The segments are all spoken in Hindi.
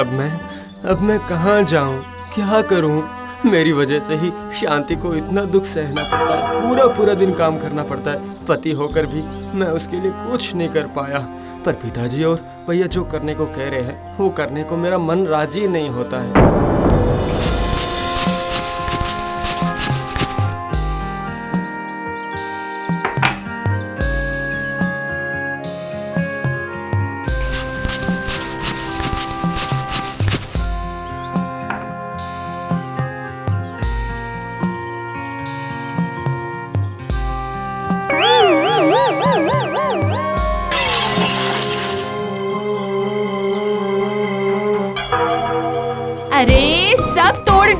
अब मैं कहाँ जाऊँ, क्या करूँ? मेरी वजह से ही शांति को इतना दुख सहना पड़ता है। पूरा पूरा दिन काम करना पड़ता है। पति होकर भी मैं उसके लिए कुछ नहीं कर पाया। पर पिताजी और भैया जो करने को कह रहे हैं वो करने को मेरा मन राजी नहीं होता है। अरे सब तोड़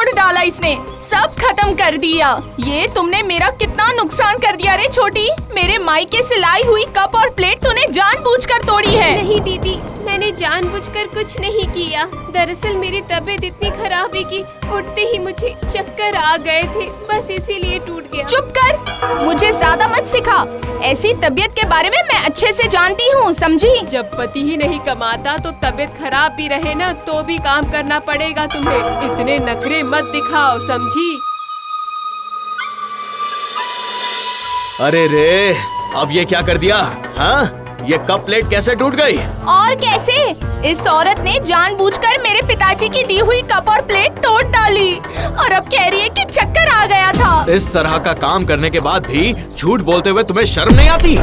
डाला इसने, सब खत्म कर दिया। ये तुमने मेरा कितना नुकसान कर दिया रे छोटी। मेरे मायके से लाई हुई कप और प्लेट तूने जानबूझकर तोड़ी है। नहीं दीदी, मैंने जानबूझकर कुछ नहीं किया। दरअसल मेरी तबीयत इतनी खराब है कि उठते ही मुझे चक्कर आ गए थे, बस इसीलिए टूट गया। चुप कर, मुझे ज्यादा मत सिखा। ऐसी तबीयत के बारे में मैं अच्छे से जानती हूँ, समझी? जब पति ही नहीं कमाता तो तबीयत खराब भी रहे ना तो भी काम करना पड़ेगा तुम्हें। इतने नखरे मत दिखाओ, समझी? अरे रे, अब ये क्या कर दिया? हाँ, ये कप प्लेट कैसे टूट गई? और कैसे? इस औरत ने जानबूझकर मेरे पिताजी की दी हुई कप और प्लेट तोड़ डाली और अब कह रही है कि चक्कर आ गया था। इस तरह का काम करने के बाद भी झूठ बोलते हुए तुम्हें शर्म नहीं आती?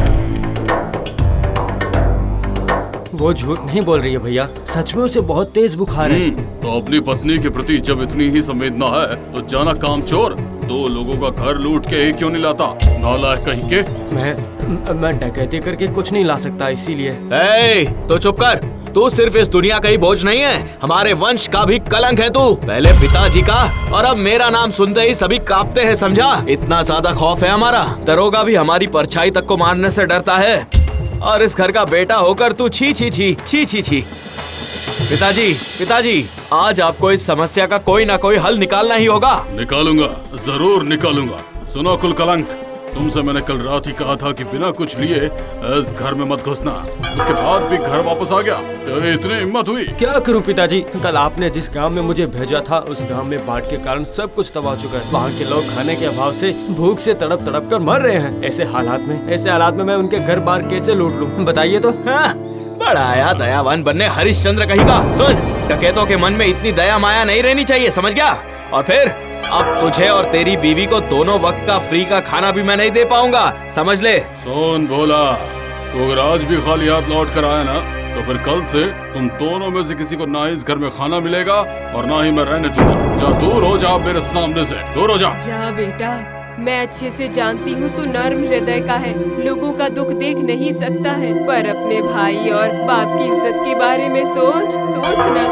वो झूठ नहीं बोल रही है भैया, सच में उसे बहुत तेज बुखार है। तो अपनी पत्नी के प्रति जब इतनी ही संवेदना है तो जाना कामचोर, दो लोगों का घर लूट के एक क्यों नहीं लाता? नालायक कहीं के। मैं डकैती करके कुछ नहीं ला सकता, इसीलिए। तो चुप कर। तू सिर्फ इस दुनिया का ही बोझ नहीं है, हमारे वंश का भी कलंक है तू। पहले पिताजी का और अब मेरा नाम सुनते ही सभी कांपते हैं, समझा? इतना ज्यादा खौफ है हमारा, दरोगा भी हमारी परछाई तक को मारने से डरता है। और इस घर का बेटा होकर तू छी छी छी छी छी छी। पिताजी, आज आपको इस समस्या का कोई ना कोई हल निकालना ही होगा। निकालूंगा, जरूर निकालूंगा। सुनो कुल कलंक, तुमसे मैंने कल रात ही कहा था कि बिना कुछ लिए इस घर में मत घुसना। उसके बाद भी घर वापस आ गया। तेरी इतनी हिम्मत हुई? क्या करूं पिताजी, कल आपने जिस गांव में मुझे भेजा था उस गांव में बाढ़ के कारण सब कुछ तबाह हो चुका है। वहाँ के लोग खाने के अभाव से भूख से तड़प तड़प कर मर रहे हैं। ऐसे हालात में मैं उनके घर बार कैसे लूट लूं, बताइए तो। हाँ, बड़ा आया दयावान बनने हरिश्चंद्र कहीं का। सुन, डकैतों के मन में इतनी दया माया नहीं रहनी चाहिए, समझ गया? और फिर अब तुझे और तेरी बीवी को दोनों वक्त का फ्री का खाना भी मैं नहीं दे पाऊंगा, समझ ले। सुन भोला, तो अगर आज भी खाली हाथ लौट कर आया ना तो फिर कल से तुम दोनों में से किसी को ना इस घर में खाना मिलेगा और ना ही मैं रहने दूंगा। जा, दूर हो जा मेरे सामने से, दूर हो जा। जा बेटा, मैं अच्छे से जानती हूँ तू नर्म हृदय का है, लोगों का दुख देख नहीं सकता है, पर अपने भाई और बाप की इज्जत के बारे में सोच ना।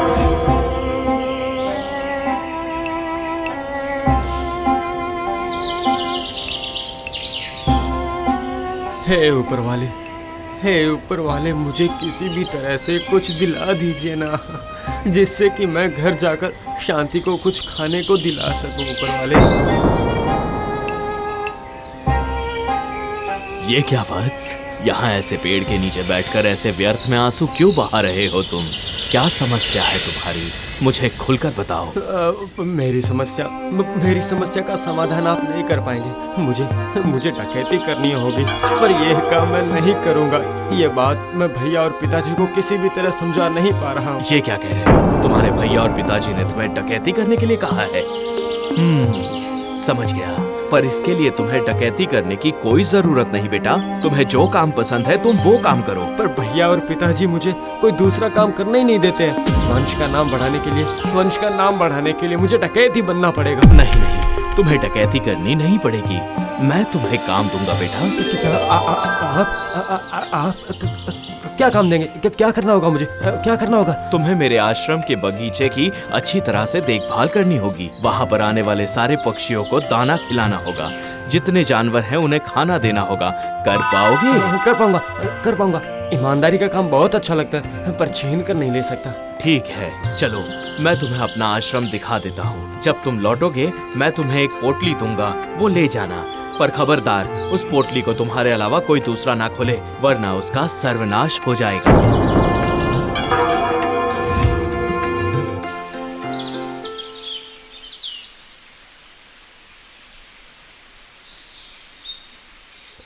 हे ऊपर वाले, मुझे किसी भी तरह से कुछ दिला दीजिए ना, जिससे कि मैं घर जाकर शांति को कुछ खाने को दिला सकूं। ऊपर वाले। ये क्या वत्स, यहाँ ऐसे पेड़ के नीचे बैठकर ऐसे व्यर्थ में आंसू क्यों बहा रहे हो तुम? क्या समस्या है तुम्हारी? मुझे खुलकर बताओ। मेरी समस्या का समाधान आप नहीं कर पाएंगे। मुझे डकैती करनी होगी, पर यह काम मैं नहीं करूंगा। ये बात मैं भैया और पिताजी को किसी भी तरह समझा नहीं पा रहा हूँ। ये क्या कह रहे हो? तुम्हारे भैया और पिताजी ने तुम्हें डकैती करने के लिए कहा है? समझ गया, पर इसके लिए तुम्हें डकैती करने की कोई जरूरत नहीं बेटा। तुम्हें जो काम पसंद है तुम वो काम करो। पर भैया और पिताजी मुझे कोई दूसरा काम करने ही नहीं देते हैं। वंश का नाम बढ़ाने के लिए मुझे डकैती बनना पड़ेगा। नहीं, तुम्हें डकैती करनी नहीं पड़ेगी, मैं तुम्हें काम दूंगा बेटा। क्या काम देंगे? क्या करना होगा मुझे? क्या करना होगा? तुम्हें मेरे आश्रम के बगीचे की अच्छी तरह से देखभाल करनी होगी। वहाँ पर आने वाले सारे पक्षियों को दाना खिलाना होगा। जितने जानवर हैं उन्हें खाना देना होगा। कर पाओगे? कर पाऊंगा। ईमानदारी का काम बहुत अच्छा लगता है, पर छीन कर नहीं ले सकता। ठीक है, चलो मैं तुम्हें अपना आश्रम दिखा देता हूँ। जब तुम लौटोगे मैं तुम्हें एक पोटली दूंगा, वो ले जाना। पर खबरदार, उस पोटली को तुम्हारे अलावा कोई दूसरा ना खोले, वरना उसका सर्वनाश हो जाएगा।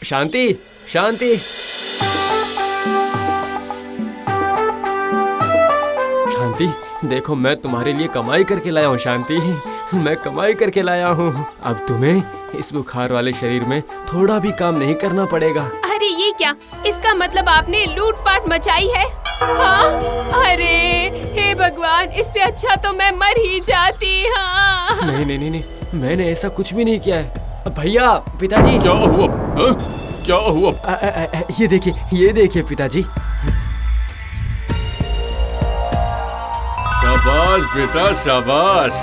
शांति, शांति, शांति, देखो मैं तुम्हारे लिए कमाई करके लाया हूँ। शांति, मैं कमाई करके लाया हूँ। अब तुम्हें इस बुखार वाले शरीर में थोड़ा भी काम नहीं करना पड़ेगा। अरे ये क्या? इसका मतलब आपने लूटपाट मचाई है? हाँ? अरे हे भगवान, इससे अच्छा तो मैं मर ही जाती। हाँ। नहीं नहीं नहीं नहीं, मैंने ऐसा कुछ भी नहीं किया है। भैया, पिताजी, क्या हुआ? हाँ? क्या हुआ? ये देखिए पिताजी। शाबाश बेटा, शाबाश।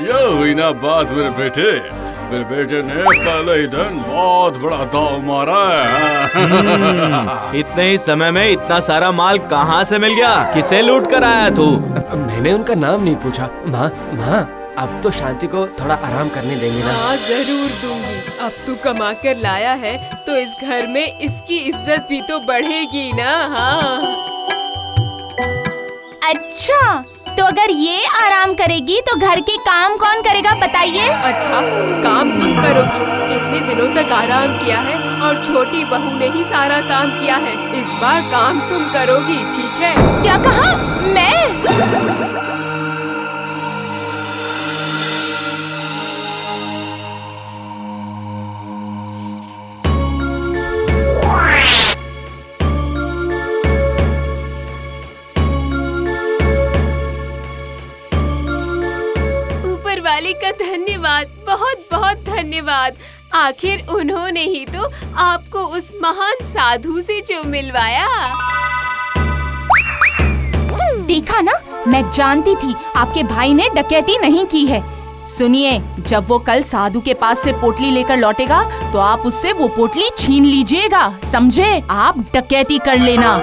ये हुई ना बात मेरे बेटे। मेरे बेटे ने पहले ही दिन बहुत बड़ा दाव मारा है। इतने ही समय में इतना सारा माल कहाँ से मिल गया? किसे लूट कर आया तू? मैंने उनका नाम नहीं पूछा। माँ, अब तो शांति को थोड़ा आराम करने देंगे ना? हाँ जरूर दूंगी। अब तू कमा कर लाया है तो इस घर में इसकी इज्जत भी तो बढ़ेगी ना। हाँ। अच्छा, तो अगर ये आराम करेगी तो घर के काम कौन करेगा बताइए? अच्छा, काम तुम करोगी? इतने दिनों तक आराम किया है और छोटी बहू ने ही सारा काम किया है। इस बार काम तुम करोगी, ठीक है? क्या कहा? मैं? वाले का धन्यवाद, बहुत बहुत धन्यवाद। आखिर उन्होंने ही तो आपको उस महान साधु से जो मिलवाया। देखा ना, मैं जानती थी आपके भाई ने डकैती नहीं की है। सुनिए, जब वो कल साधु के पास से पोटली लेकर लौटेगा तो आप उससे वो पोटली छीन लीजिएगा, समझे? आप डकैती कर लेना।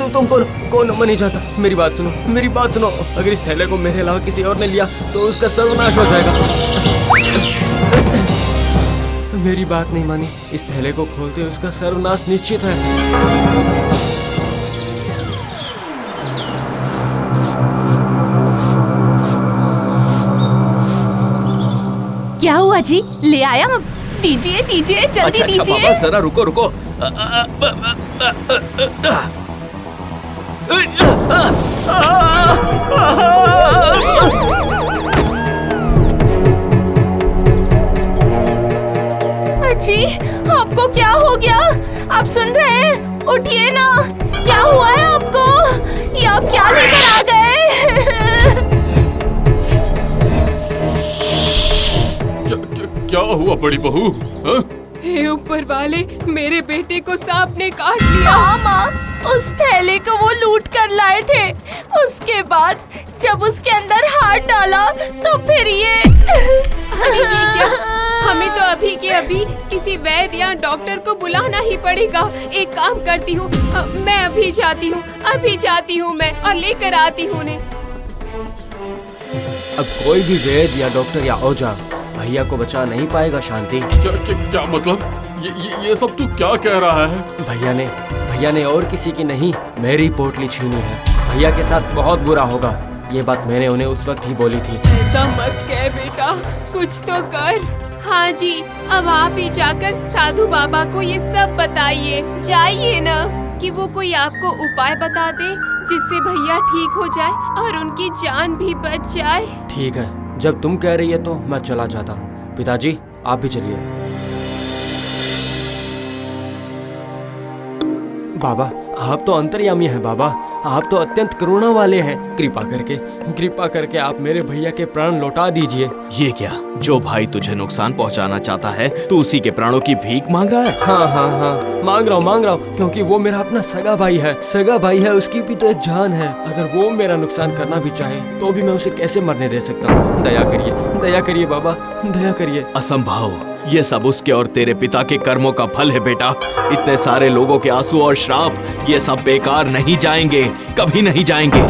तुम कौन नहीं चाहता? मेरी बात सुनो। अगर इस थैले को मेरे अलावा किसी और ने लिया तो उसका सर्वनाश हो जाएगा। मेरी बात नहीं मानी, इस थैले को खोलते ही उसका सर्वनाश निश्चित है। क्या हुआ जी? ले आया? दीजिए जल्दी अच्छा, दीजिए। बाबा जरा रुको। जी, आपको क्या हो गया? आप सुन रहे हैं? उठिए ना। क्या हुआ है आपको? ये आप क्या लेकर आ गए? क्या हुआ बड़ी बहू? हाँ? हे ऊपर वाले, मेरे बेटे को सांप ने काट लिया। हाँ माँ, उस थैले को वो लूट कर लाए थे। उसके बाद जब उसके अंदर हाथ डाला तो फिर ये अरे ये क्या? हमें तो अभी के अभी किसी वैद्य या डॉक्टर को बुलाना ही पड़ेगा। एक काम करती हूँ, मैं अभी जाती हूँ मैं और लेकर आती हूँ उन्हें। अब कोई भी वैद्य या डॉक्टर या औजार भैया को बचा नहीं पाएगा। शांति, क्या मतलब? ये सब तू क्या कह रहा है? भैया ने और किसी की नहीं, मेरी पोटली छीनी है। भैया के साथ बहुत बुरा होगा। ये बात मैंने उन्हें उस वक्त ही बोली थी। ऐसा मत कह बेटा, कुछ तो कर। हाँ जी, अब आप ही जाकर साधु बाबा को ये सब बताइए। जाइए ना, कि वो कोई आपको उपाय बता दे जिससे भैया ठीक हो जाए और उनकी जान भी बच जाए। ठीक है, जब तुम कह रही है तो मैं चला जाता हूँ। पिताजी, आप भी चलिए। बाबा, आप तो अंतर्यामी हैं। बाबा, आप तो अत्यंत करुणा वाले हैं। कृपा करके आप मेरे भैया के प्राण लौटा दीजिए। ये क्या? जो भाई तुझे नुकसान पहुंचाना चाहता है तू उसी के प्राणों की भीख मांग रहा है? हाँ, मांग रहा हूँ, क्योंकि वो मेरा अपना सगा भाई है। उसकी भी तो एक जान है। अगर वो मेरा नुकसान करना भी चाहे तो भी मैं उसे कैसे मरने दे सकता हूँ? दया करिए बाबा, दया करिए। असंभव। ये सब उसके और तेरे पिता के कर्मों का फल है बेटा। इतने सारे लोगों के आंसू और श्राप, ये सब बेकार नहीं जाएंगे, कभी नहीं जाएंगे।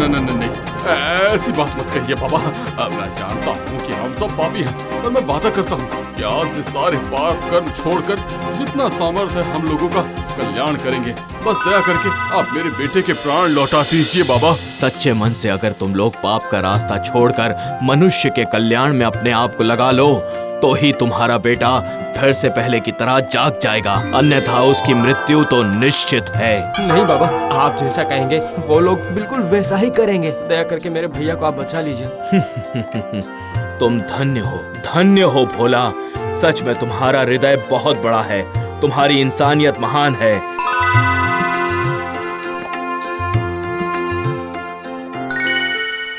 नहीं, ऐसी बात मत कहिए बाबा। अब मैं जानता हूँ कि हम सब पापी हैं, पर मैं वादा करता हूँ कि आज से सारे पाप कर्म छोड़कर जितना सामर्थ्य है हम लोगों का कल्याण करेंगे। बस दया करके आप मेरे बेटे के प्राण लौटा दीजिए बाबा। सच्चे मन से अगर तुम लोग पाप का रास्ता छोड़कर मनुष्य के कल्याण में अपने आप को लगा लो तो ही तुम्हारा बेटा फिर से पहले की तरह जाग जाएगा, अन्यथा उसकी मृत्यु तो निश्चित है। नहीं बाबा, आप जैसा कहेंगे वो लोग बिल्कुल वैसा ही करेंगे। दया करके मेरे भैया को आप बचा लीजिए। तुम धन्य हो भोला। सच में तुम्हारा हृदय बहुत बड़ा है, तुम्हारी इंसानियत महान है।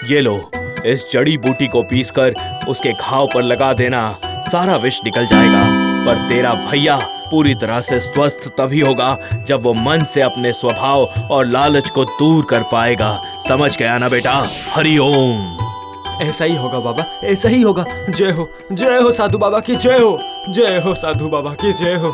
ये लो, इस जड़ी बूटी को पीसकर उसके घाव पर लगा देना, सारा विष निकल जाएगा। पर तेरा भैया पूरी तरह से स्वस्थ तभी होगा जब वो मन से अपने स्वभाव और लालच को दूर कर पाएगा। समझ गया ना बेटा? हरिओम। ऐसा ही होगा बाबा, ऐसा ही होगा। जय हो साधु बाबा की जय हो, जय हो साधु बाबा की जय हो।